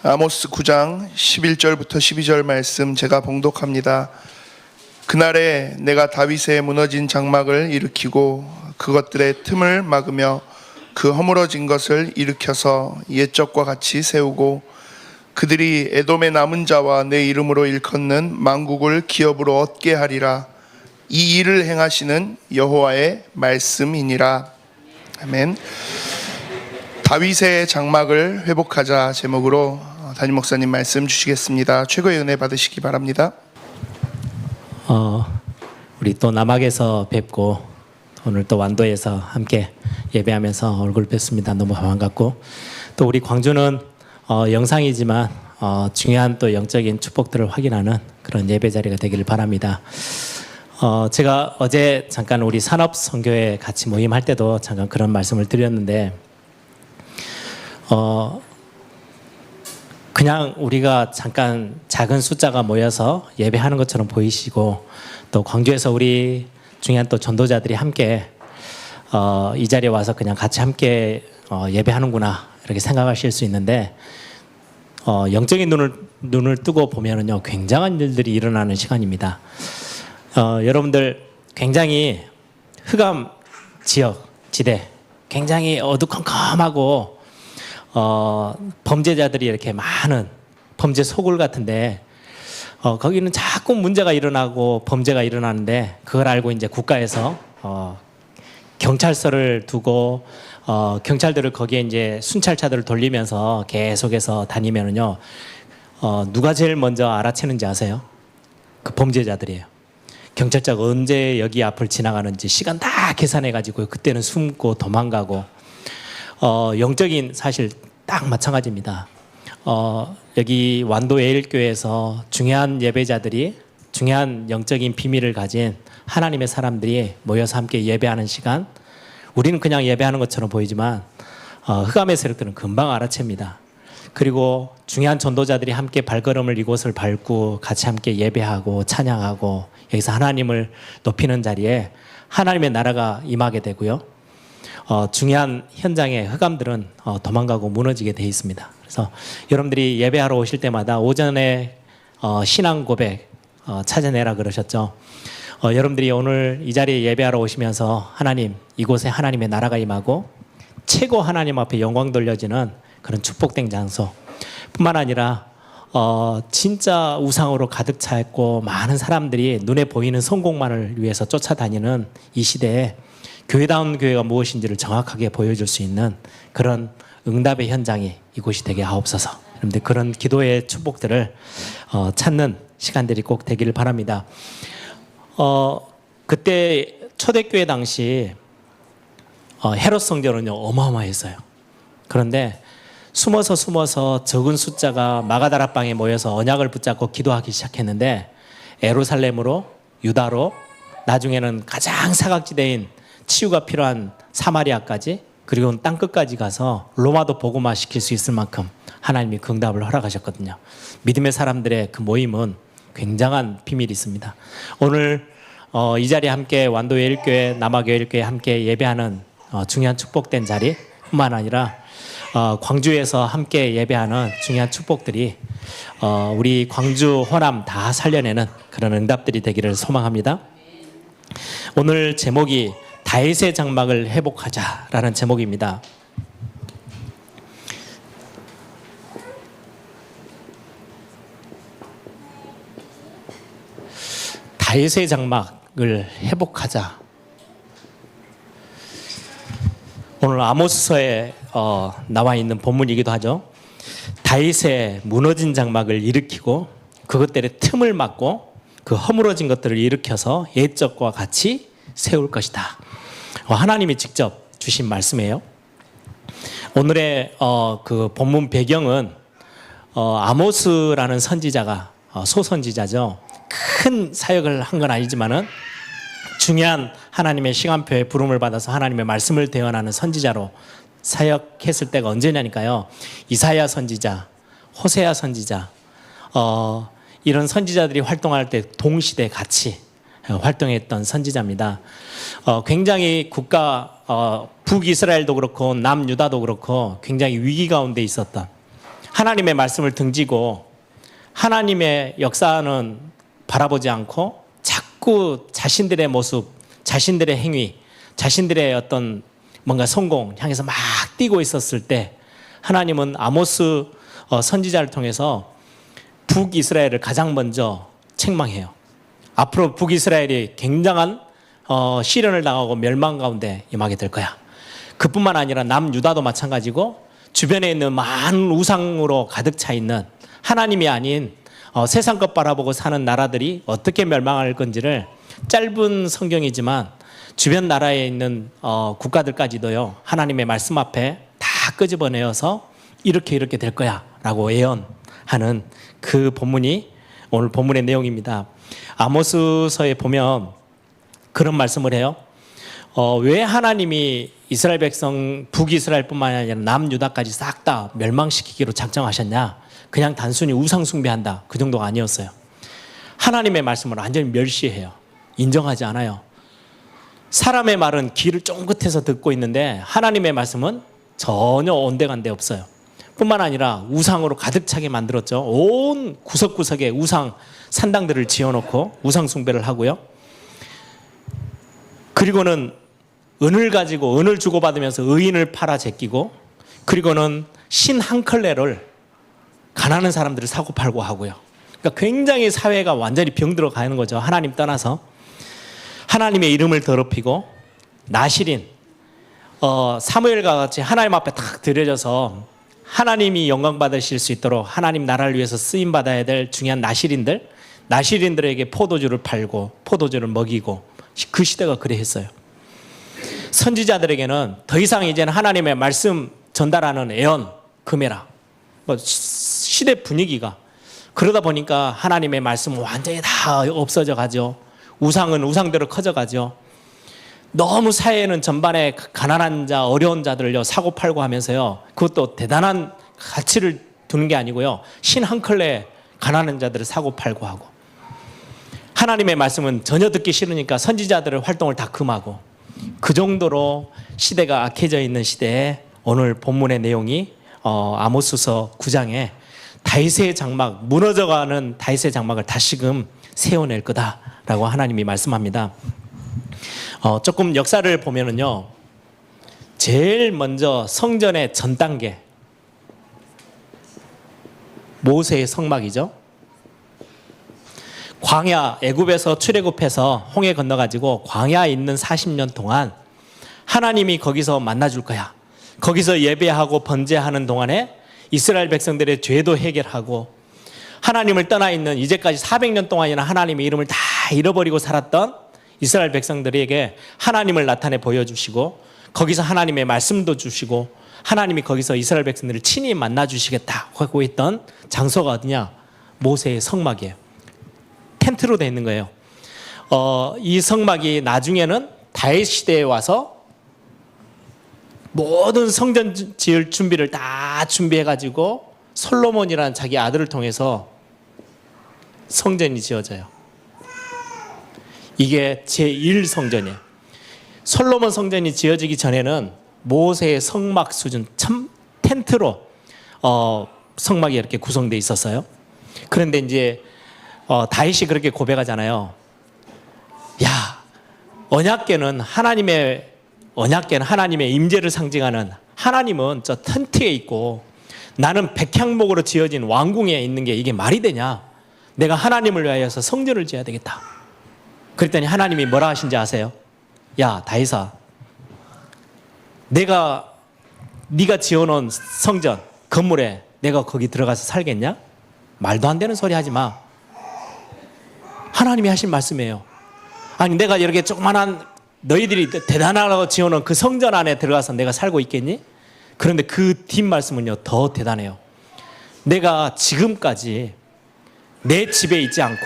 아모스 9장 11절부터 12절 말씀 제가 봉독합니다. 그날에 내가 다윗의 무너진 장막을 일으키고 그것들의 틈을 막으며 그 허물어진 것을 일으켜서 옛적과 같이 세우고 그들이 에돔의 남은 자와 내 이름으로 일컫는 만국을 기업으로 얻게 하리라. 이 일을 행하시는 여호와의 말씀이니라. 아멘. 다윗의 장막을 회복하자 제목으로 담임 목사님 말씀 주시겠습니다. 최고의 은혜 받으시기 바랍니다. 우리 또 남학에서 뵙고 오늘 또 완도에서 함께 예배하면서 얼굴 뵙습니다. 너무 반갑고 또 우리 광주는 영상이지만 중요한 또 영적인 축복들을 확인하는 그런 예배 자리가 되기를 바랍니다. 제가 어제 잠깐 우리 산업선교회 같이 모임할 때도 잠깐 그런 말씀을 드렸는데 그냥 우리가 잠깐 작은 숫자가 모여서 예배하는 것처럼 보이시고 또 광주에서 우리 중요한 또 전도자들이 함께 이 자리에 와서 그냥 같이 함께 예배하는구나 이렇게 생각하실 수 있는데 영적인 눈을 뜨고 보면은요 굉장한 일들이 일어나는 시간입니다. 여러분들 굉장히 흑암 지역 지대 굉장히 어두컴컴하고 범죄자들이 이렇게 많은 범죄 소굴 같은데 거기는 자꾸 문제가 일어나고 범죄가 일어나는데 그걸 알고 이제 국가에서 경찰서를 두고 경찰들을 거기에 이제 순찰차들을 돌리면서 계속해서 다니면은요 누가 제일 먼저 알아채는지 아세요? 그 범죄자들이에요. 경찰차가 언제 여기 앞을 지나가는지 시간 다 계산해 가지고 그때는 숨고 도망가고 영적인 사실 딱 마찬가지입니다. 여기 완도 예일교회에서 중요한 예배자들이 중요한 영적인 비밀을 가진 하나님의 사람들이 모여서 함께 예배하는 시간 우리는 그냥 예배하는 것처럼 보이지만 흑암의 세력들은 금방 알아챕니다. 그리고 중요한 전도자들이 함께 발걸음을 이곳을 밟고 같이 함께 예배하고 찬양하고 여기서 하나님을 높이는 자리에 하나님의 나라가 임하게 되고요. 중요한 현장의 흑암들은 도망가고 무너지게 돼 있습니다. 그래서 여러분들이 예배하러 오실 때마다 오전에 신앙 고백 찾아내라 그러셨죠. 여러분들이 오늘 이 자리에 예배하러 오시면서 하나님 이곳에 하나님의 나라가 임하고 최고 하나님 앞에 영광 돌려지는 그런 축복된 장소 뿐만 아니라 진짜 우상으로 가득 차 있고 많은 사람들이 눈에 보이는 성공만을 위해서 쫓아다니는 이 시대에 교회다운 교회가 무엇인지를 정확하게 보여줄 수 있는 그런 응답의 현장이 이곳이 되게 하옵소서. 여러분들 그런 기도의 축복들을 찾는 시간들이 꼭 되기를 바랍니다. 그때 초대교회 당시 헤롯 성전은요 어마어마했어요. 그런데 숨어서 적은 숫자가 마가다락방에 모여서 언약을 붙잡고 기도하기 시작했는데 예루살렘으로 유다로 나중에는 가장 사각지대인 치유가 필요한 사마리아까지 그리고 땅끝까지 가서 로마도 복음화 시킬 수 있을 만큼 하나님이 그 응답을 허락하셨거든요. 믿음의 사람들의 그 모임은 굉장한 비밀이 있습니다. 오늘 이 자리에 함께 완도예일교회 남학예일교회 함께 예배하는 중요한 축복된 자리뿐만 아니라 광주에서 함께 예배하는 중요한 축복들이 우리 광주 호남 다 살려내는 그런 응답들이 되기를 소망합니다. 오늘 제목이 다윗의 장막을 회복하자라는 제목입니다. 다윗의 장막을 회복하자. 오늘 아모스서에 나와 있는 본문이기도 하죠. 다윗의 무너진 장막을 일으키고 그것들의 틈을 막고 그 허물어진 것들을 일으켜서 옛적과 같이 세울 것이다. 하나님이 직접 주신 말씀이에요. 오늘의 그 본문 배경은 아모스라는 선지자가 소선지자죠. 큰 사역을 한 건 아니지만은 중요한 하나님의 시간표에 부름을 받아서 하나님의 말씀을 대언하는 선지자로 사역했을 때가 언제냐니까요. 이사야 선지자, 호세아 선지자, 이런 선지자들이 활동할 때 동시대 같이 활동했던 선지자입니다. 굉장히 북이스라엘도 그렇고 남유다도 그렇고 굉장히 위기 가운데 있었던 하나님의 말씀을 등지고 하나님의 역사는 바라보지 않고 자꾸 자신들의 모습, 자신들의 행위, 자신들의 어떤 뭔가 성공 향해서 막 뛰고 있었을 때 하나님은 아모스 선지자를 통해서 북이스라엘을 가장 먼저 책망해요. 앞으로 북이스라엘이 굉장한 시련을 당하고 멸망 가운데 임하게 될 거야. 그뿐만 아니라 남유다도 마찬가지고 주변에 있는 많은 우상으로 가득 차 있는 하나님이 아닌 세상 것 바라보고 사는 나라들이 어떻게 멸망할 건지를 짧은 성경이지만 주변 나라에 있는 국가들까지도요 하나님의 말씀 앞에 다 끄집어내어서 이렇게 될 거야 라고 예언하는 그 본문이 오늘 본문의 내용입니다. 아모스서에 보면 그런 말씀을 해요. 왜 하나님이 이스라엘 백성 북이스라엘뿐만 아니라 남유다까지 싹 다 멸망시키기로 작정하셨냐? 그냥 단순히 우상 숭배한다 그 정도가 아니었어요. 하나님의 말씀을 완전히 멸시해요. 인정하지 않아요. 사람의 말은 귀를 쫑긋해서 듣고 있는데 하나님의 말씀은 전혀 온데간데 없어요. 뿐만 아니라 우상으로 가득 차게 만들었죠. 온 구석구석에 우상 산당들을 지어놓고 우상 숭배를 하고요. 그리고는 은을 가지고 은을 주고받으면서 의인을 팔아 제끼고, 그리고는 신 한 컬레를 가난한 사람들을 사고 팔고 하고요. 그러니까 굉장히 사회가 완전히 병들어 가는 거죠. 하나님 떠나서 하나님의 이름을 더럽히고 나실인 사무엘과 같이 하나님 앞에 탁 드려져서 하나님이 영광 받으실 수 있도록 하나님 나라를 위해서 쓰임 받아야 될 중요한 나실인들에게 포도주를 팔고 포도주를 먹이고, 그 시대가 그래 했어요. 선지자들에게는 더 이상 이제는 하나님의 말씀 전달하는 애언 금해라. 시대 분위기가 그러다 보니까 하나님의 말씀은 완전히 다 없어져 가죠. 우상은 우상대로 커져 가죠. 너무 사회는 전반에 가난한 자, 어려운 자들을요 사고 팔고 하면서요, 그것도 대단한 가치를 두는 게 아니고요, 신 한 컬레 가난한 자들을 사고 팔고 하고, 하나님의 말씀은 전혀 듣기 싫으니까 선지자들의 활동을 다 금하고, 그 정도로 시대가 악해져 있는 시대에 오늘 본문의 내용이 아모스서 9장에 다윗의 장막, 무너져가는 다윗의 장막을 다시금 세워낼 거다라고 하나님이 말씀합니다. 조금 역사를 보면은요, 제일 먼저 성전의 전 단계 모세의 성막이죠. 광야, 애굽에서 출애굽해서 홍해 건너가지고 광야에 있는 40년 동안 하나님이 거기서 만나줄 거야. 거기서 예배하고 번제하는 동안에 이스라엘 백성들의 죄도 해결하고, 하나님을 떠나 있는 이제까지 400년 동안이나 하나님의 이름을 다 잃어버리고 살았던 이스라엘 백성들에게 하나님을 나타내 보여주시고, 거기서 하나님의 말씀도 주시고, 하나님이 거기서 이스라엘 백성들을 친히 만나 주시겠다 하고 있던 장소가 어디냐? 모세의 성막이에요. 텐트로 되어 있는 거예요. 이 성막이 나중에는 다윗 시대에 와서 모든 성전 지을 준비를 다 준비해가지고 솔로몬이라는 자기 아들을 통해서 성전이 지어져요. 이게 제1성전이에요. 솔로몬 성전이 지어지기 전에는 모세의 성막 수준 참 텐트로 성막이 이렇게 구성되어 있었어요. 그런데 이제 다윗이 그렇게 고백하잖아요. 야, 언약궤는 하나님의 임재를 상징하는, 하나님은 저 텐트에 있고 나는 백향목으로 지어진 왕궁에 있는 게 이게 말이 되냐? 내가 하나님을 위하여서 성전을 지어야 되겠다. 그랬더니 하나님이 뭐라 하신지 아세요? 야, 다윗아, 네가 지어놓은 성전 건물에 내가 거기 들어가서 살겠냐? 말도 안 되는 소리 하지 마. 하나님이 하신 말씀이에요. 아니, 내가 이렇게 조그만한 너희들이 대단하다고 지어놓은 그 성전 안에 들어가서 내가 살고 있겠니? 그런데 그 뒷말씀은요 더 대단해요. 내가 지금까지 내 집에 있지 않고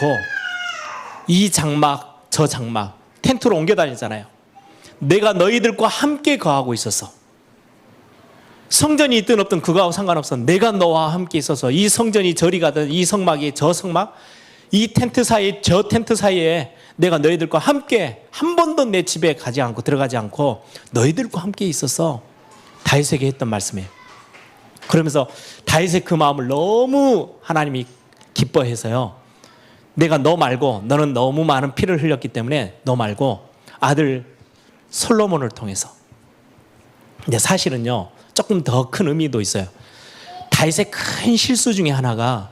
이 장막 저 장막 텐트로 옮겨 다녔잖아요. 내가 너희들과 함께 거하고 있었어. 성전이 있든 없든 그거하고 상관없어. 내가 너와 함께 있어서 이 성전이 저리 가든 이 성막이 저 성막, 이 텐트 사이 저 텐트 사이에 내가 너희들과 함께 한 번도 내 집에 가지 않고 들어가지 않고 너희들과 함께 있어서 다윗에게 했던 말씀이에요. 그러면서 다윗의 그 마음을 너무 하나님이 기뻐해서요. 내가 너 말고, 너는 너무 많은 피를 흘렸기 때문에 너 말고 아들 솔로몬을 통해서. 근데 사실은요, 조금 더 큰 의미도 있어요. 다윗의 큰 실수 중에 하나가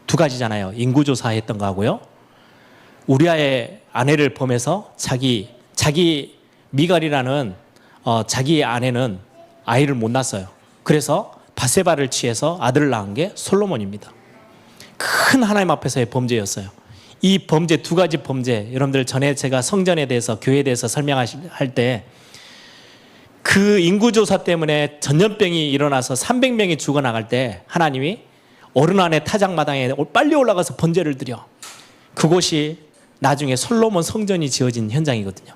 두 가지잖아요. 인구조사했던 거하고요, 우리아의 아내를 범해서 자기 미갈이라는 자기 아내는 아이를 못 낳았어요. 그래서 바세바를 취해서 아들을 낳은 게 솔로몬입니다. 큰 하나님 앞에서의 범죄였어요. 이 범죄, 두 가지 범죄, 여러분들 전에 제가 성전에 대해서, 교회에 대해서 설명할 때 그 인구조사 때문에 전염병이 일어나서 300명이 죽어나갈 때 하나님이 어른안의 타작마당에 빨리 올라가서 번제를 드려. 그곳이 나중에 솔로몬 성전이 지어진 현장이거든요.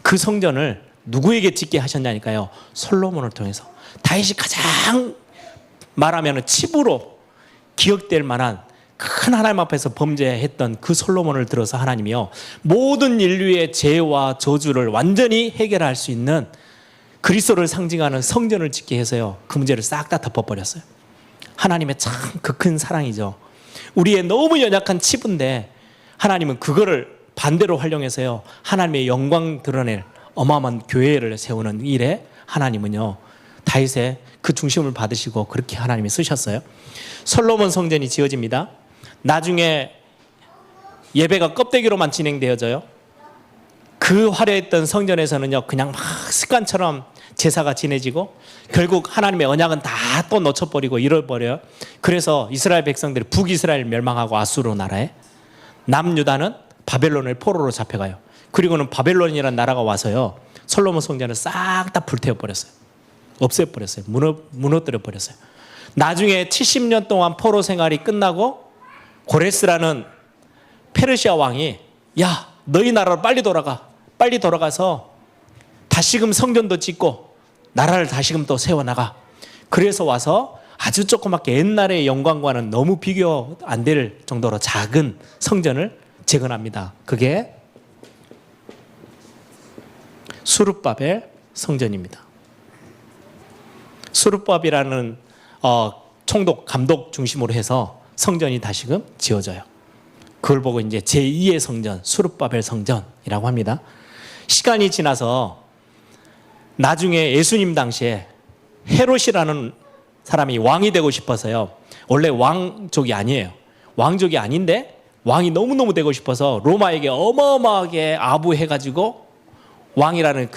그 성전을 누구에게 짓게 하셨냐니까요, 솔로몬을 통해서. 다윗이 가장 말하면 칩으로 기억될 만한 큰 하나님 앞에서 범죄했던 그 솔로몬을 들어서 하나님이요, 모든 인류의 죄와 저주를 완전히 해결할 수 있는 그리스도를 상징하는 성전을 짓게 해서요, 그 문제를 싹 다 덮어버렸어요. 하나님의 참 그 큰 사랑이죠. 우리의 너무 연약한 치부인데 하나님은 그거를 반대로 활용해서요, 하나님의 영광 드러낼 어마어마한 교회를 세우는 일에 하나님은요, 다윗의 그 중심을 받으시고 그렇게 하나님이 쓰셨어요. 솔로몬 성전이 지어집니다. 나중에 예배가 껍데기로만 진행되어져요. 그 화려했던 성전에서는요, 그냥 막 습관처럼 제사가 지내지고 결국 하나님의 언약은 다 또 놓쳐버리고 잃어버려요. 그래서 이스라엘 백성들이 북이스라엘 멸망하고 아수르 나라에, 남유다는 바벨론의 포로로 잡혀가요. 그리고는 바벨론이라는 나라가 와서요, 솔로몬 성전을 싹 다 불태워버렸어요. 없애버렸어요. 무너뜨려버렸어요. 나중에 70년 동안 포로 생활이 끝나고 고레스라는 페르시아 왕이, 야, 너희 나라로 빨리 돌아가. 빨리 돌아가서 다시금 성전도 짓고 나라를 다시금 또 세워나가. 그래서 와서 아주 조그맣게 옛날의 영광과는 너무 비교 안 될 정도로 작은 성전을 재건합니다. 그게 수룹바벨 성전입니다. 수룹바벨이라는 총독, 감독 중심으로 해서 성전이 다시금 지어져요. 그걸 보고 이제 제2의 성전, 수룹바벨 성전이라고 합니다. 시간이 지나서 나중에 예수님 당시에 헤롯이라는 사람이 왕이 되고 싶어서요, 원래 왕족이 아니에요. 왕족이 아닌데 왕이 너무너무 되고 싶어서 로마에게 어마어마하게 아부해가지고 왕이라는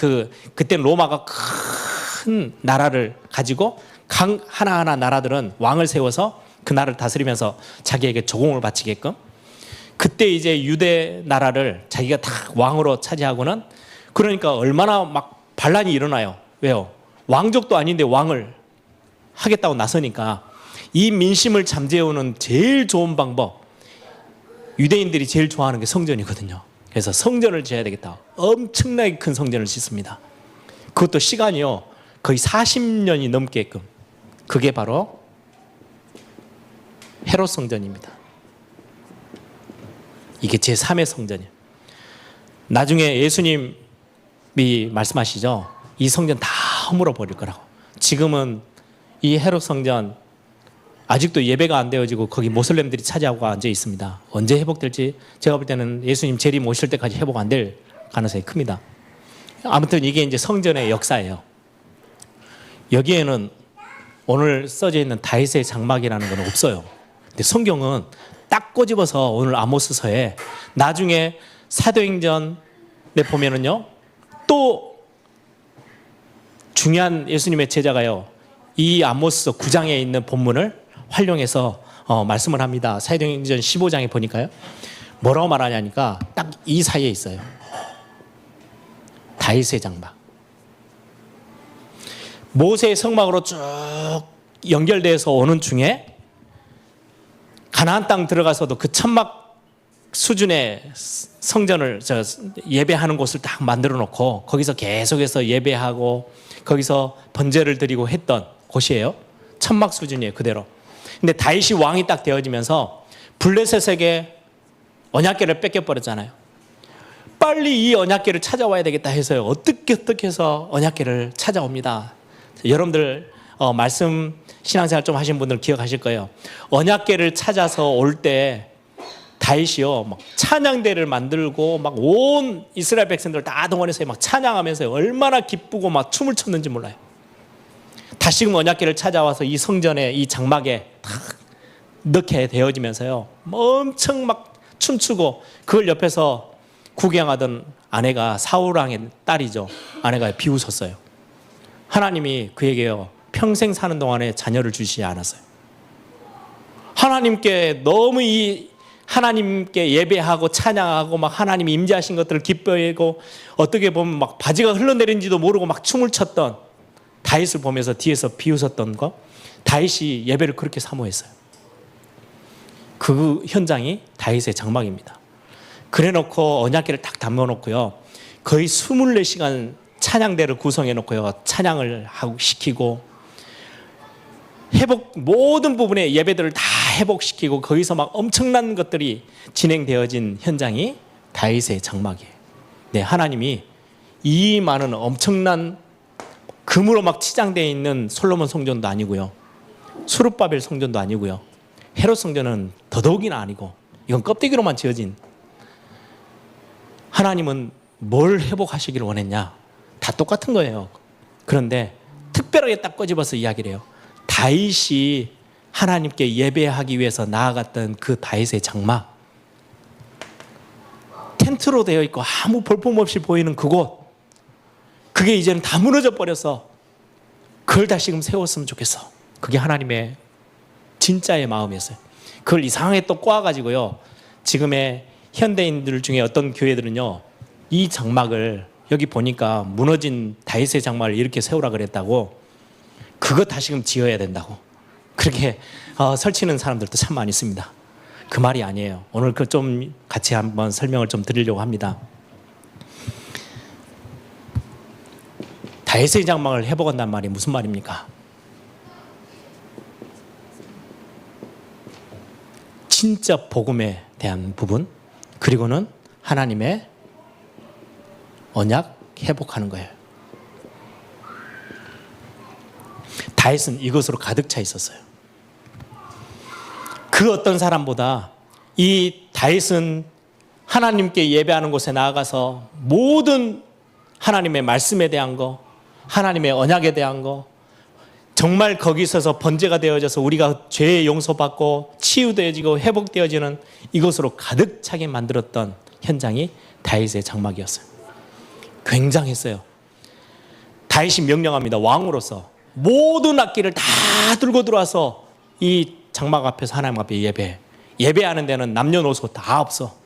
그때는 로마가 큰 나라를 가지고 각 하나하나 나라들은 왕을 세워서 그 나라를 다스리면서 자기에게 조공을 바치게끔, 그때 이제 유대 나라를 자기가 다 왕으로 차지하고는, 그러니까 얼마나 막 반란이 일어나요. 왜요? 왕족도 아닌데 왕을 하겠다고 나서니까. 이 민심을 잠재우는 제일 좋은 방법, 유대인들이 제일 좋아하는 게 성전이거든요. 그래서 성전을 지어야 되겠다. 엄청나게 큰 성전을 짓습니다. 그것도 시간이요, 거의 40년이 넘게끔. 그게 바로 헤롯 성전입니다. 이게 제3의 성전이에요. 나중에 예수님이 말씀하시죠. 이 성전 다 허물어 버릴 거라고. 지금은 이 헤롯 성전 아직도 예배가 안 되어지고 거기 모슬렘들이 차지하고 앉아 있습니다. 언제 회복될지 제가 볼 때는 예수님 재림 오실 때까지 회복 안 될 가능성이 큽니다. 아무튼 이게 이제 성전의 역사예요. 여기에는 오늘 써져 있는 다윗의 장막이라는 건 없어요. 근데 성경은 딱 꼬집어서 오늘 아모스서에, 나중에 사도행전에 보면은요, 또 중요한 예수님의 제자가요, 이 아모스서 9장에 있는 본문을 활용해서 말씀을 합니다. 사도행전 15장에 보니까요, 뭐라고 말하냐니까 딱 이 사이에 있어요. 다윗의 장막. 모세의 성막으로 쭉 연결돼서 오는 중에 가나안 땅 들어가서도 그 천막 수준의 성전을 예배하는 곳을 딱 만들어 놓고 거기서 계속해서 예배하고 거기서 번제를 드리고 했던 곳이에요. 천막 수준이에요, 그대로. 근데 다윗이 왕이 딱 되어지면서 블레셋에게 언약궤를 뺏겨버렸잖아요. 빨리 이 언약궤를 찾아와야 되겠다 해서요, 어떻게 해서 언약궤를 찾아옵니다. 여러분들 말씀 신앙생활 좀 하신 분들 기억하실 거예요. 언약궤를 찾아서 올 때 다윗이요 막 찬양대를 만들고 막 온 이스라엘 백성들 다 동원해서 막 찬양하면서 얼마나 기쁘고 막 춤을 췄는지 몰라요. 다시금 언약궤를 찾아와서 이 성전에 이 장막에 탁 넣게 되어지면서요 엄청 막 춤추고 그걸 옆에서 구경하던 아내가 사울 왕의 딸이죠. 아내가 비웃었어요. 하나님이 그에게요 평생 사는 동안에 자녀를 주시지 않았어요. 하나님께 너무 이 하나님께 예배하고 찬양하고 막 하나님이 임재하신 것들을 기뻐하고 어떻게 보면 막 바지가 흘러내린지도 모르고 막 춤을 췄던 다윗을 보면서 뒤에서 비웃었던 거, 다윗이 예배를 그렇게 사모했어요. 그 현장이 다윗의 장막입니다. 그래놓고 언약궤를 딱 담아놓고요 거의 24시간 찬양대를 구성해놓고요 찬양을 하고 시키고 회복 모든 부분의 예배들을 다 회복시키고 거기서 막 엄청난 것들이 진행되어진 현장이 다윗의 장막이에요. 네, 하나님이 이 많은 엄청난 금으로 막 치장되어 있는 솔로몬 성전도 아니고요 수룹바벨 성전도 아니고요 헤롯 성전은 더더욱이나 아니고 이건 껍데기로만 지어진, 하나님은 뭘 회복하시기를 원했냐? 다 똑같은 거예요. 그런데 특별하게 딱 꼬집어서 이야기를 해요. 다윗이 하나님께 예배하기 위해서 나아갔던 그 다윗의 장막, 텐트로 되어 있고 아무 볼품없이 보이는 그곳, 그게 이제는 다 무너져 버려서 그걸 다시금 세웠으면 좋겠어. 그게 하나님의 진짜의 마음이었어요. 그걸 이상하게 또 꼬아가지고요 지금의 현대인들 중에 어떤 교회들은요 이 장막을 여기 보니까 무너진 다윗의 장막을 이렇게 세우라 그랬다고 그거 다시금 지어야 된다고 그렇게 설치는 사람들도 참 많이 있습니다. 그 말이 아니에요. 오늘 그 좀 같이 한번 설명을 좀 드리려고 합니다. 다윗의 장막을 회복한다는 말이 무슨 말입니까? 진짜 복음에 대한 부분, 그리고는 하나님의 언약 회복하는 거예요. 다윗은 이것으로 가득 차 있었어요. 그 어떤 사람보다 이 다윗은 하나님께 예배하는 곳에 나아가서 모든 하나님의 말씀에 대한 거, 하나님의 언약에 대한 거, 정말 거기 있어서 번제가 되어져서 우리가 죄의 용서받고 치유되어지고 회복되어지는 이것으로 가득 차게 만들었던 현장이 다윗의 장막이었어요. 굉장했어요. 다윗이 명령합니다. 왕으로서 모든 악기를 다 들고 들어와서 이 장막 앞에서 하나님 앞에 예배하는 데는 남녀노소 다 없어.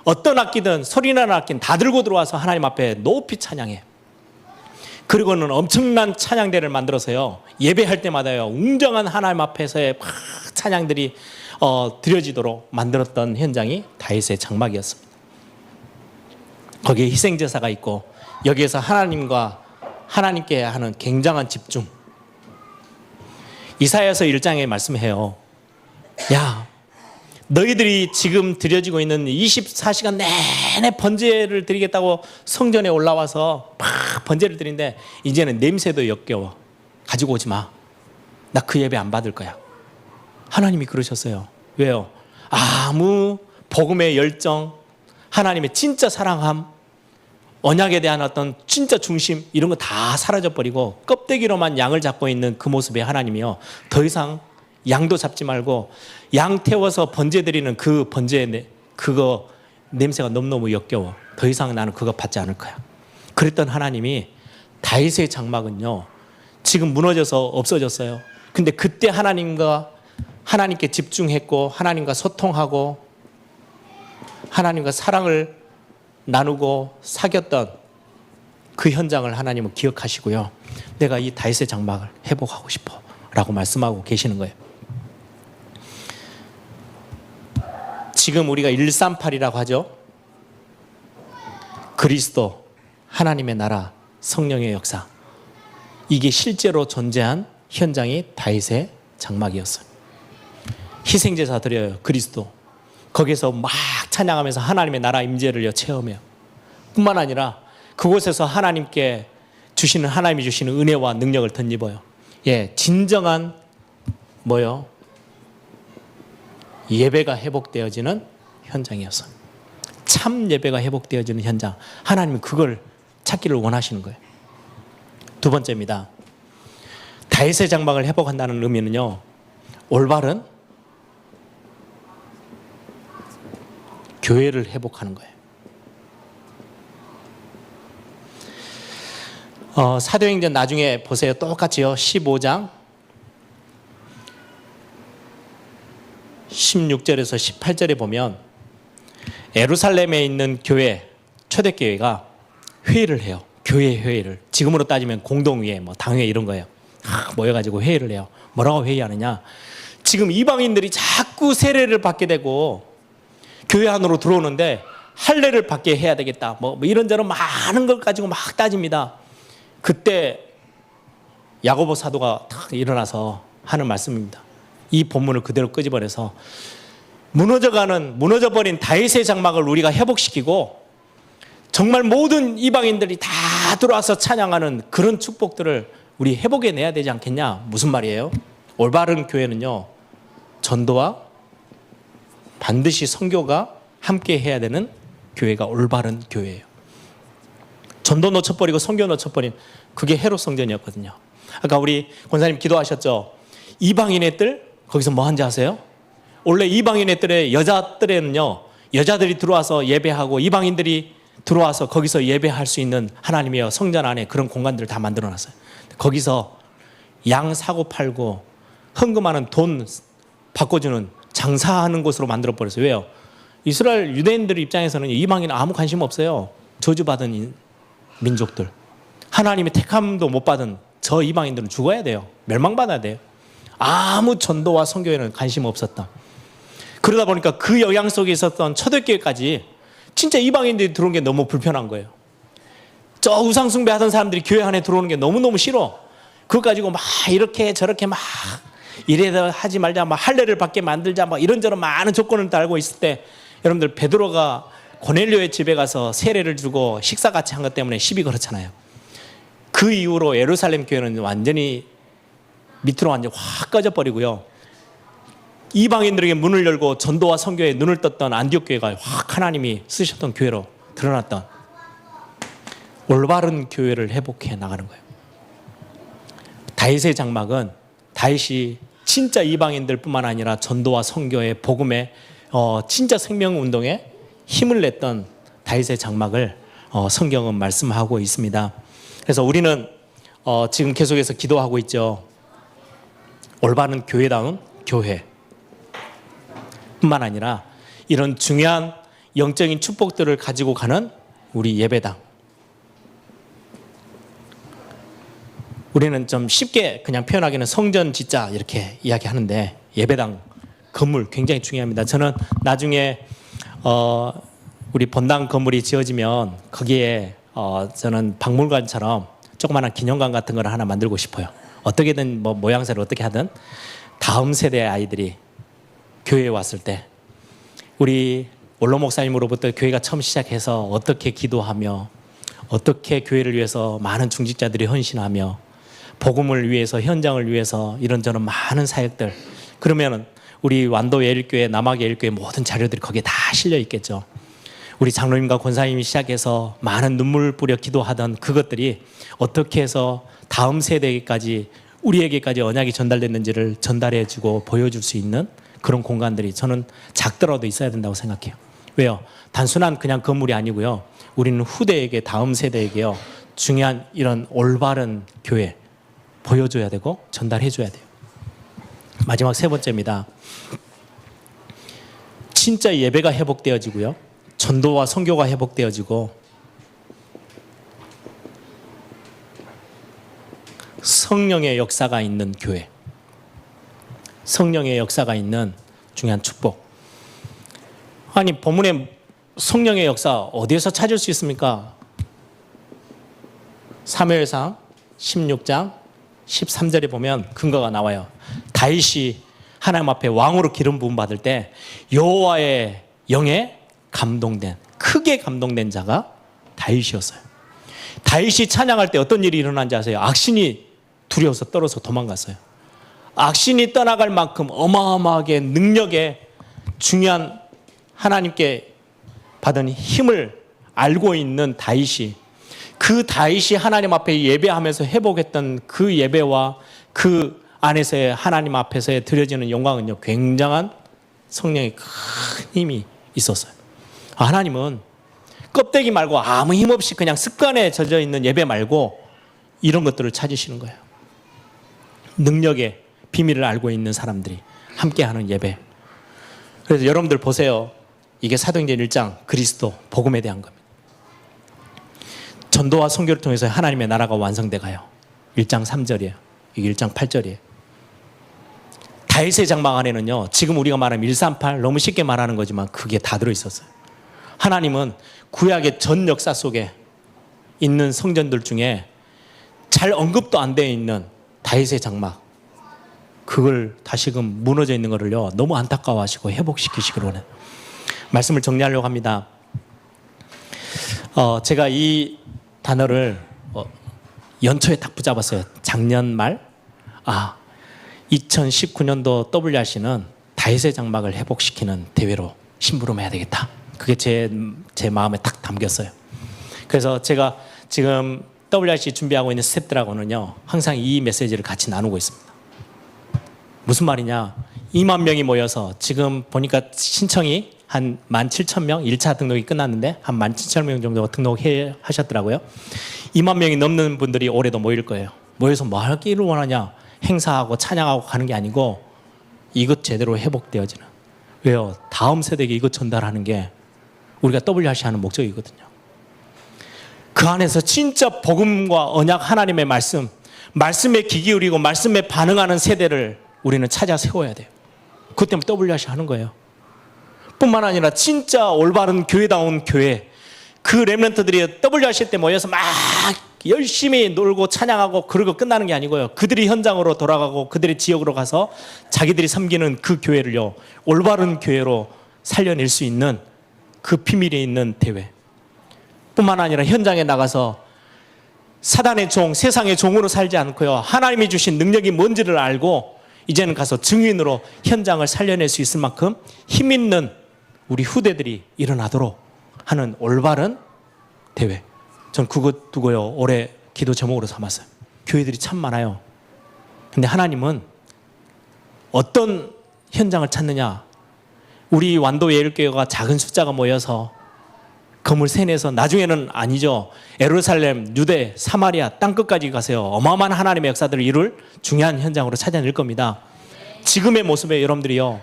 어떤 악기든 소리나는 악기는 다 들고 들어와서 하나님 앞에 높이 찬양해. 그리고는 엄청난 찬양대를 만들어서요 예배할 때마다요 웅장한 하나님 앞에서의 찬양들이 드려지도록 만들었던 현장이 다윗의 장막이었습니다. 거기에 희생제사가 있고 여기에서 하나님께 하는 굉장한 집중. 이사야서 1장에 말씀해요. 야, 너희들이 지금 드려지고 있는 24시간 내내 번제를 드리겠다고 성전에 올라와서 막 번제를 드리는데 이제는 냄새도 역겨워. 가지고 오지 마. 나 그 예배 안 받을 거야. 하나님이 그러셨어요. 왜요? 아무 복음의 열정, 하나님의 진짜 사랑함, 언약에 대한 어떤 진짜 중심 이런 거 다 사라져버리고 껍데기로만 양을 잡고 있는 그 모습의 하나님이요 더 이상 양도 잡지 말고 양 태워서 번제 드리는 그 번제 그거 냄새가 너무너무 역겨워. 더 이상 나는 그거 받지 않을 거야. 그랬던 하나님이 다윗의 장막은요 지금 무너져서 없어졌어요. 근데 그때 하나님께 집중했고 하나님과 소통하고 하나님과 사랑을 나누고 사귀었던 그 현장을 하나님은 기억하시고요 내가 이 다윗의 장막을 회복하고 싶어 라고 말씀하고 계시는 거예요. 지금 우리가 138이라고 하죠. 그리스도, 하나님의 나라, 성령의 역사, 이게 실제로 존재한 현장이 다윗의 장막이었어요. 희생제사 드려요. 그리스도. 거기서 막 찬양하면서 하나님의 나라 임재를 체험해요. 뿐만 아니라 그곳에서 하나님이 주시는 은혜와 능력을 덧입어요. 진정한 뭐요? 예배가 회복되어지는 현장이었어요. 참 예배가 회복되어지는 현장. 하나님은 그걸 찾기를 원하시는 거예요. 두 번째입니다. 다윗의 장막을 회복한다는 의미는요, 올바른 교회를 회복하는 거예요. 사도행전 나중에 보세요. 똑같이요. 15장 16절에서 18절에 보면 예루살렘에 있는 교회, 초대교회가 회의를 해요. 교회 회의를. 지금으로 따지면 공동회의, 당회 이런 거예요. 모여가지고 회의를 해요. 뭐라고 회의하느냐? 지금 이방인들이 자꾸 세례를 받게 되고 교회 안으로 들어오는데 할례를 받게 해야 되겠다. 이런저런 많은 걸 가지고 막 따집니다. 그때 야고보 사도가 탁 일어나서 하는 말씀입니다. 이 본문을 그대로 끄집어내서 무너져버린 다윗의 장막을 우리가 회복시키고 정말 모든 이방인들이 다 들어와서 찬양하는 그런 축복들을 우리 회복해내야 되지 않겠냐? 무슨 말이에요? 올바른 교회는요, 전도와 반드시 선교가 함께 해야 되는 교회가 올바른 교회예요. 전도 놓쳐버리고 선교 놓쳐버린 그게 헤롯 성전이었거든요. 아까 우리 권사님 기도하셨죠? 이방인의 뜰, 거기서 뭐 한지 아세요? 원래 이방인의 뜰에 여자들에는요, 여자들이 들어와서 예배하고 이방인들이 들어와서 거기서 예배할 수 있는 하나님의 성전 안에 그런 공간들을 다 만들어놨어요. 거기서 양 사고 팔고 헌금하는 돈 바꿔주는 장사하는 곳으로 만들어버렸어요. 왜요? 이스라엘 유대인들 입장에서는 이방인은 아무 관심 없어요. 저주받은 민족들. 하나님의 택함도 못 받은 저 이방인들은 죽어야 돼요. 멸망받아야 돼요. 아무 전도와 선교에는 관심 없었다. 그러다 보니까 그 영향 속에 있었던 초대교회까지 진짜 이방인들이 들어온 게 너무 불편한 거예요. 저 우상숭배 하던 사람들이 교회 안에 들어오는 게 너무너무 싫어. 그거 가지고 막 이렇게 저렇게 막 이래서 하지 말자, 막 할례를 받게 만들자, 막 이런저런 많은 조건을 달고 있을 때 여러분들 베드로가 고넬료의 집에 가서 세례를 주고 식사 같이 한 것 때문에 시비 걸었잖아요. 그 이후로 예루살렘 교회는 완전히 밑으로 완전 확 꺼져버리고요. 이방인들에게 문을 열고 전도와 선교에 눈을 떴던 안디옥 교회가 확 하나님이 쓰셨던 교회로 드러났던 올바른 교회를 회복해 나가는 거예요. 다윗의 장막은 다윗이 진짜 이방인들 뿐만 아니라 전도와 선교의 복음의 진짜 생명운동에 힘을 냈던 다윗의 장막을 성경은 말씀하고 있습니다. 그래서 우리는 지금 계속해서 기도하고 있죠. 올바른 교회다운 교회 뿐만 아니라 이런 중요한 영적인 축복들을 가지고 가는 우리 예배당. 우리는 좀 쉽게 그냥 표현하기는 성전 짓자 이렇게 이야기하는데 예배당 건물 굉장히 중요합니다. 저는 나중에 우리 본당 건물이 지어지면 거기에 저는 박물관처럼 조그마한 기념관 같은 걸 하나 만들고 싶어요. 어떻게든 모양새를 어떻게 하든 다음 세대의 아이들이 교회에 왔을 때 우리 원로 목사님으로부터 교회가 처음 시작해서 어떻게 기도하며 어떻게 교회를 위해서 많은 중직자들이 헌신하며 복음을 위해서 현장을 위해서 이런저런 많은 사역들, 그러면 우리 완도 예일교회, 남학 예일교회 모든 자료들이 거기에 다 실려 있겠죠. 우리 장로님과 권사님이 시작해서 많은 눈물 뿌려 기도하던 그것들이 어떻게 해서 다음 세대까지 우리에게까지 언약이 전달됐는지를 전달해주고 보여줄 수 있는 그런 공간들이 저는 작더라도 있어야 된다고 생각해요. 왜요? 단순한 그냥 건물이 아니고요. 우리는 후대에게, 다음 세대에게요, 중요한 이런 올바른 교회 보여줘야 되고 전달해줘야 돼요. 마지막 세 번째입니다. 진짜 예배가 회복되어지고요. 전도와 선교가 회복되어지고 성령의 역사가 있는 교회, 성령의 역사가 있는 중요한 축복. 아니 본문에 성령의 역사 어디에서 찾을 수 있습니까? 사무엘상 16장 13절에 보면 근거가 나와요. 다윗이 하나님 앞에 왕으로 기름 부음 받을 때 여호와의 영에 감동된, 크게 감동된 자가 다윗이었어요. 다윗이 찬양할 때 어떤 일이 일어난지 아세요? 악신이 두려워서 떨어서 도망갔어요. 악신이 떠나갈 만큼 어마어마하게 능력에 중요한 하나님께 받은 힘을 알고 있는 다윗이, 그 다윗이 하나님 앞에 예배하면서 회복했던 그 예배와 그 안에서의 하나님 앞에서 드려지는 영광은요, 굉장한 성령의 큰 힘이 있었어요. 하나님은 껍데기 말고 아무 힘 없이 그냥 습관에 젖어 있는 예배 말고 이런 것들을 찾으시는 거예요. 능력의 비밀을 알고 있는 사람들이 함께하는 예배. 그래서 여러분들 보세요. 이게 사도행전 1장 그리스도 복음에 대한 겁니다. 전도와 선교를 통해서 하나님의 나라가 완성돼 가요. 1장 3절이에요. 이게 1장 8절이에요. 다윗의 장막 안에는요, 지금 우리가 말하면 138 너무 쉽게 말하는 거지만 그게 다 들어있었어요. 하나님은 구약의 전 역사 속에 있는 성전들 중에 잘 언급도 안 되어 있는 다윗의 장막, 그걸 다시금 무너져 있는 거를요 너무 안타까워하시고 회복시키시기로 원해요. 말씀을 정리하려고 합니다. 제가 이 단어를 연초에 딱 붙잡았어요. 작년 말 2019년도 WRC는 다윗의 장막을 회복시키는 대회로 심부름해야 되겠다. 그게 제 마음에 딱 담겼어요. 그래서 제가 지금 WRC 준비하고 있는 스태프들하고는요 항상 이 메시지를 같이 나누고 있습니다. 무슨 말이냐, 2만 명이 모여서 지금 보니까 신청이 한 17,000명, 1차 등록이 끝났는데 한 17,000명 정도 등록하셨더라고요. 2만 명이 넘는 분들이 올해도 모일 거예요. 모여서 뭐 하기를 원하냐, 행사하고 찬양하고 가는 게 아니고 이것 제대로 회복되어지는, 왜요? 다음 세대에게 이것 전달하는 게 우리가 WRC 하는 목적이거든요. 그 안에서 진짜 복음과 언약, 하나님의 말씀에 귀 기울이고 말씀에 반응하는 세대를 우리는 찾아 세워야 돼요. 그것 때문에 WRC 하는 거예요. 뿐만 아니라 진짜 올바른 교회다운 교회, 그 렘넌트들이 WRC 때 모여서 막 열심히 놀고 찬양하고 그러고 끝나는 게 아니고요, 그들이 현장으로 돌아가고 그들의 지역으로 가서 자기들이 섬기는 그 교회를요 올바른 교회로 살려낼 수 있는 그 비밀이 있는 대회. 뿐만 아니라 현장에 나가서 사단의 종, 세상의 종으로 살지 않고요, 하나님이 주신 능력이 뭔지를 알고 이제는 가서 증인으로 현장을 살려낼 수 있을 만큼 힘 있는 우리 후대들이 일어나도록 하는 올바른 대회. 전 그것 두고요 올해 기도 제목으로 삼았어요. 교회들이 참 많아요. 근데 하나님은 어떤 현장을 찾느냐, 우리 완도 예일교회가 작은 숫자가 모여서 건물 세내서 나중에는 아니죠, 예루살렘, 유대, 사마리아 땅끝까지 가세요. 어마어마한 하나님의 역사들을 이룰 중요한 현장으로 찾아낼 겁니다. 지금의 모습에 여러분들이요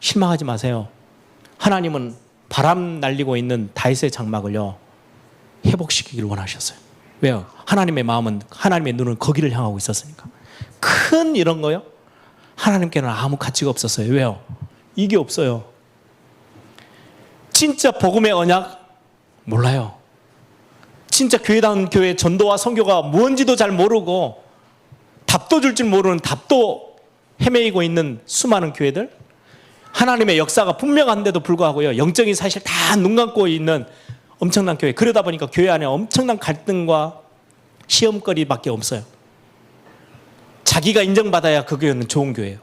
실망하지 마세요. 하나님은 바람 날리고 있는 다윗의 장막을요 회복시키기를 원하셨어요. 왜요? 하나님의 마음은, 하나님의 눈은 거기를 향하고 있었으니까. 큰 이런 거요 하나님께는 아무 가치가 없었어요. 왜요? 이게 없어요. 진짜 복음의 언약 몰라요. 진짜 교회다운 교회, 전도와 선교가 뭔지도 잘 모르고 답도 줄 줄 모르는, 답도 헤매이고 있는 수많은 교회들, 하나님의 역사가 분명한데도 불구하고요 영적인 사실 다 눈 감고 있는 엄청난 교회. 그러다 보니까 교회 안에 엄청난 갈등과 시험거리밖에 없어요. 자기가 인정받아야 그 교회는 좋은 교회예요.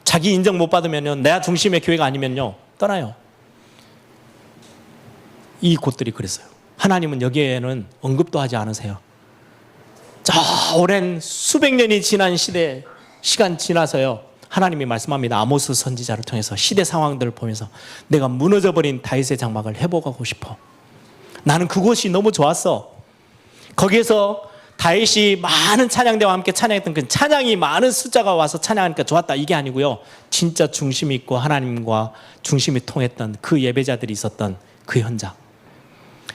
자기 인정 못 받으면요, 내 중심의 교회가 아니면요 떠나요. 이 곳들이 그랬어요. 하나님은 여기에는 언급도 하지 않으세요. 저 오랜 수백 년이 지난 시간 지나서요 하나님이 말씀합니다. 아모스 선지자를 통해서 시대 상황들을 보면서 내가 무너져버린 다윗의 장막을 회복하고 싶어. 나는 그곳이 너무 좋았어. 거기에서 다윗이 많은 찬양대와 함께 찬양했던 그 찬양이 많은 숫자가 와서 찬양하니까 좋았다, 이게 아니고요, 진짜 중심이 있고 하나님과 중심이 통했던 그 예배자들이 있었던 그 현장,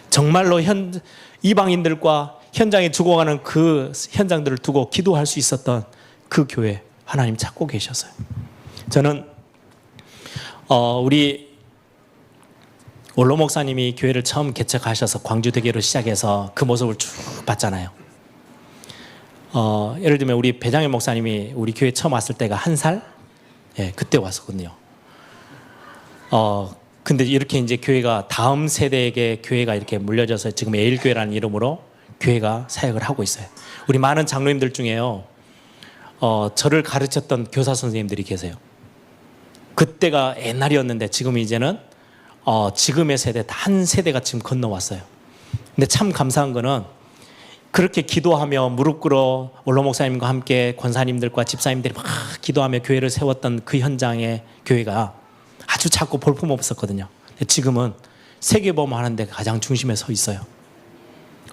정말로 이방인들과 현장에 죽어가는 그 현장들을 두고 기도할 수 있었던 그 교회, 하나님 찾고 계셨어요. 저는 우리 올로 목사님이 교회를 처음 개척하셔서 광주대교로 시작해서 그 모습을 쭉 봤잖아요. 예를 들면 우리 배장현 목사님이 우리 교회 처음 왔을 때가 1살? 예, 그때 왔었거든요. 근데 이렇게 이제 교회가 다음 세대에게 교회가 이렇게 물려져서 지금 예일교회라는 이름으로 교회가 사역을 하고 있어요. 우리 많은 장로님들 중에요, 저를 가르쳤던 교사 선생님들이 계세요. 그때가 옛날이었는데 지금 이제는 지금의 세대 한 세대가 지금 건너왔어요. 근데 참 감사한 거는 그렇게 기도하며 무릎 꿇어 원로 목사님과 함께 권사님들과 집사님들이 막 기도하며 교회를 세웠던 그 현장의 교회가 아주 작고 볼품 없었거든요. 근데 지금은 세계보험 하는데 가장 중심에 서 있어요.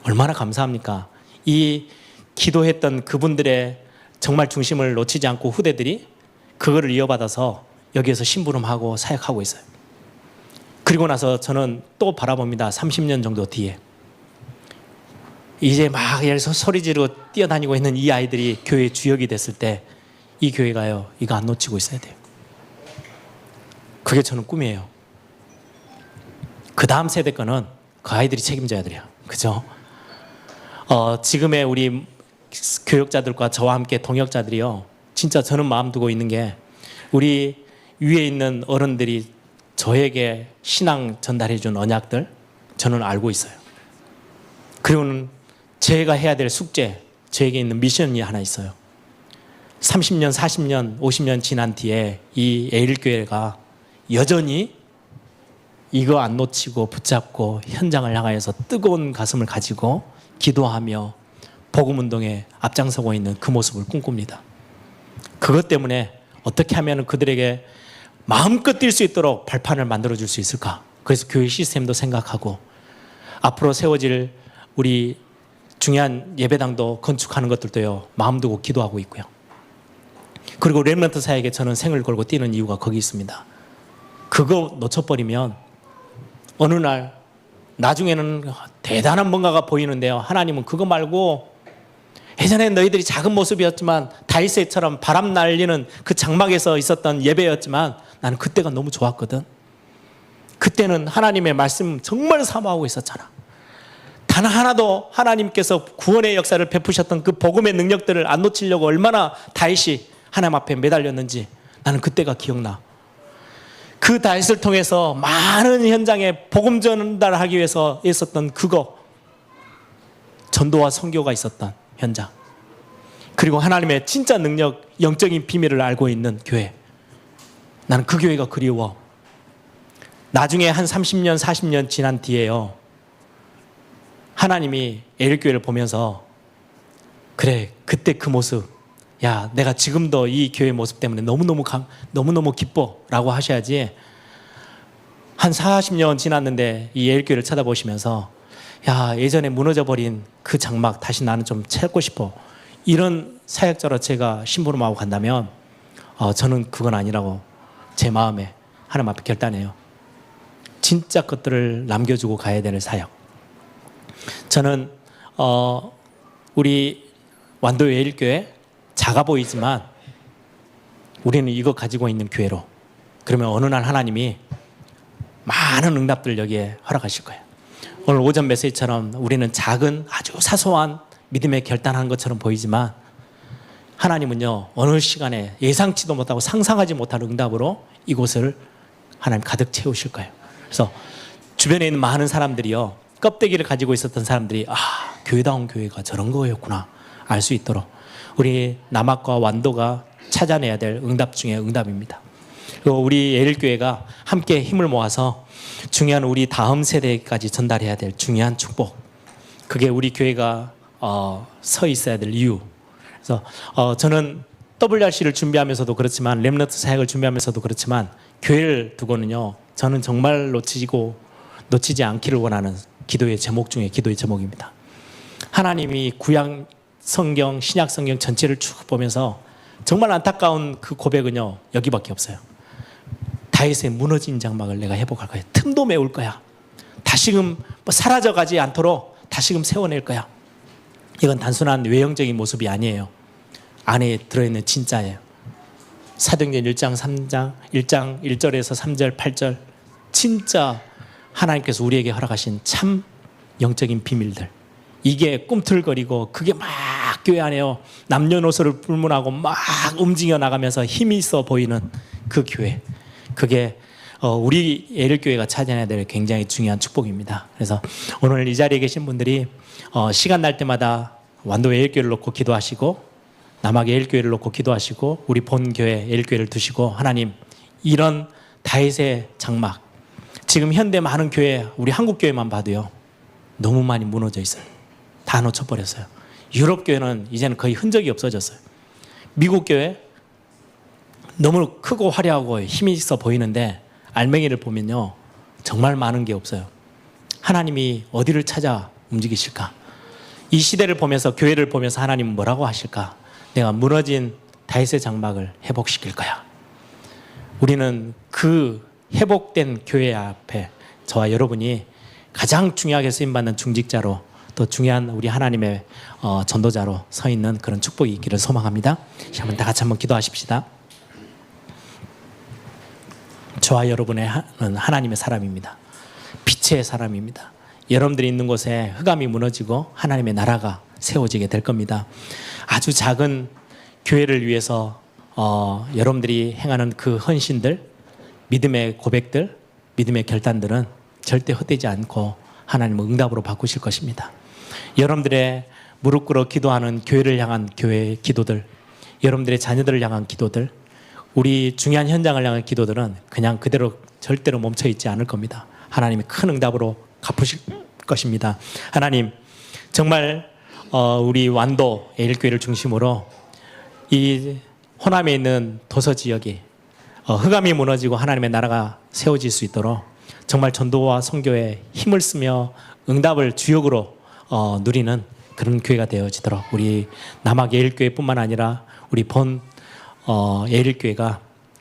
얼마나 감사합니까? 이 기도했던 그분들의 정말 중심을 놓치지 않고 후대들이 그거를 이어받아서 여기에서 심부름하고 사역하고 있어요. 그리고 나서 저는 또 바라봅니다. 30년 정도 뒤에 이제 막 예를 들어서 소리 지르고 뛰어다니고 있는 이 아이들이 교회의 주역이 됐을 때 이 교회가요, 이거 안 놓치고 있어야 돼요. 그게 저는 꿈이에요. 그 다음 세대 거는 그 아이들이 책임져야 돼요. 그죠? 지금의 우리 교육자들과 저와 함께 동역자들이요, 진짜 저는 마음 두고 있는 게 우리 위에 있는 어른들이 저에게 신앙 전달해 준 언약들 저는 알고 있어요. 그리고는 제가 해야 될 숙제, 저에게 있는 미션이 하나 있어요. 30년, 40년, 50년 지난 뒤에 이 에일교회가 여전히 이거 안 놓치고 붙잡고 현장을 향하여서 뜨거운 가슴을 가지고 기도하며 복음운동에 앞장서고 있는 그 모습을 꿈꿉니다. 그것 때문에 어떻게 하면 그들에게 마음껏 뛸 수 있도록 발판을 만들어줄 수 있을까? 그래서 교회 시스템도 생각하고 앞으로 세워질 우리 중요한 예배당도 건축하는 것들도요, 마음 두고 기도하고 있고요. 그리고 렘넌트 사역에 저는 생을 걸고 뛰는 이유가 거기 있습니다. 그거 놓쳐버리면 어느 날 나중에는 대단한 뭔가가 보이는데요, 하나님은 그거 말고 예전에 너희들이 작은 모습이었지만 다윗처럼 바람 날리는 그 장막에서 있었던 예배였지만 나는 그때가 너무 좋았거든. 그때는 하나님의 말씀 정말 사모하고 있었잖아. 단 하나도 하나님께서 구원의 역사를 베푸셨던 그 복음의 능력들을 안 놓치려고 얼마나 다윗이 하나님 앞에 매달렸는지 나는 그때가 기억나. 그 다윗을 통해서 많은 현장에 복음 전달하기 위해서 있었던 그거, 전도와 선교가 있었던 현장, 그리고 하나님의 진짜 능력, 영적인 비밀을 알고 있는 교회, 나는 그 교회가 그리워. 나중에 한 30년, 40년 지난 뒤에요, 하나님이 에일교회를 보면서 그래, 그때 그 모습, 야, 내가 지금도 이 교회 모습 때문에 너무너무 기뻐 라고 하셔야지, 한 40년 지났는데 이 에일교회를 쳐다보시면서 야, 예전에 무너져버린 그 장막 다시 나는 좀 찾고 싶어, 이런 사역자로 제가 심부름하고 간다면 저는 그건 아니라고 제 마음에 하나님 앞에 결단해요. 진짜 것들을 남겨주고 가야 되는 사역. 저는 우리 완도 에일교회 작아 보이지만 우리는 이거 가지고 있는 교회로, 그러면 어느 날 하나님이 많은 응답들을 여기에 허락하실 거예요. 오늘 오전 메시지처럼 우리는 작은 아주 사소한 믿음의 결단한 것처럼 보이지만 하나님은요, 어느 시간에 예상치도 못하고 상상하지 못한 응답으로 이곳을 하나님 가득 채우실 거예요. 그래서 주변에 있는 많은 사람들이요, 껍데기를 가지고 있었던 사람들이 교회다운 교회가 저런 거였구나 알 수 있도록 우리 남학과 완도가 찾아내야 될 응답 중에 응답입니다. 그리고 우리 에일교회가 함께 힘을 모아서 중요한 우리 다음 세대까지 전달해야 될 중요한 축복, 그게 우리 교회가 서 있어야 될 이유. 그래서 저는 WRC를 준비하면서도 그렇지만 렘넌트 사역을 준비하면서도 그렇지만 교회를 두고는요, 저는 정말 놓치지 않기를 원하는 기도의 제목 중에 기도의 제목입니다. 하나님이 구약 성경, 신약 성경 전체를 쭉 보면서 정말 안타까운 그 고백은요, 여기밖에 없어요. 다윗의 무너진 장막을 내가 회복할 거야. 틈도 메울 거야. 다시금 사라져가지 않도록 다시금 세워낼 거야. 이건 단순한 외형적인 모습이 아니에요. 안에 들어있는 진짜예요. 사도행전 1장 3장 1장 1절에서 3절 8절 진짜 하나님께서 우리에게 허락하신 참 영적인 비밀들, 이게 꿈틀거리고 그게 막 교회 안에요, 남녀노소를 불문하고 막 움직여 나가면서 힘이 있어 보이는 그 교회, 그게 우리 에일교회가 찾아내야 될 굉장히 중요한 축복입니다. 그래서 오늘 이 자리에 계신 분들이 시간 날 때마다 완도 에일교회를 놓고 기도하시고 남학 예일교회를 놓고 기도하시고 우리 본교회 예일교회를 두시고 하나님 이런 다윗의 장막 지금 현대 많은 교회 우리 한국 교회만 봐도요 너무 많이 무너져 있어요. 다 놓쳐버렸어요. 유럽 교회는 이제는 거의 흔적이 없어졌어요. 미국 교회 너무 크고 화려하고 힘이 있어 보이는데 알맹이를 보면요 정말 많은 게 없어요. 하나님이 어디를 찾아 움직이실까? 이 시대를 보면서 교회를 보면서 하나님은 뭐라고 하실까? 내가 무너진 다윗의 장막을 회복시킬 거야. 우리는 그 회복된 교회 앞에 저와 여러분이 가장 중요하게 쓰임받는 중직자로 또 중요한 우리 하나님의 전도자로 서 있는 그런 축복이 있기를 소망합니다. 한번 다 같이 한번 기도하십시다. 저와 여러분의 하나님의 사람입니다. 빛의 사람입니다. 여러분들이 있는 곳에 흑암이 무너지고 하나님의 나라가 세워지게 될 겁니다. 아주 작은 교회를 위해서 여러분들이 행하는 그 헌신들, 믿음의 고백들, 믿음의 결단들은 절대 헛되지 않고 하나님은 응답으로 바꾸실 것입니다. 여러분들의 무릎 꿇어 기도하는 교회를 향한 교회의 기도들, 여러분들의 자녀들을 향한 기도들, 우리 중요한 현장을 향한 기도들은 그냥 그대로 절대로 멈춰 있지 않을 겁니다. 하나님이 큰 응답으로 갚으실 것입니다. 하나님 정말 우리 완도 예일교회를 중심으로 이 호남에 있는 도서 지역이 흑암이 무너지고 하나님의 나라가 세워질 수 있도록 정말 전도와 선교에 힘을 쓰며 응답을 주역으로 누리는 그런 교회가 되어지도록 우리 남학 예일교회뿐만 아니라 우리 본 예일교회가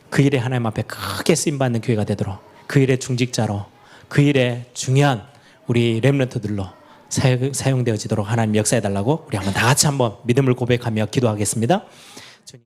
그 일에 하나님 앞에 크게 쓰임받는 교회가 되도록 그 일의 중직자로 그 일에 중요한 우리 렘넌트들로 사용되어지도록 하나님 역사해달라고 우리 한번 다 같이 한번 믿음을 고백하며 기도하겠습니다.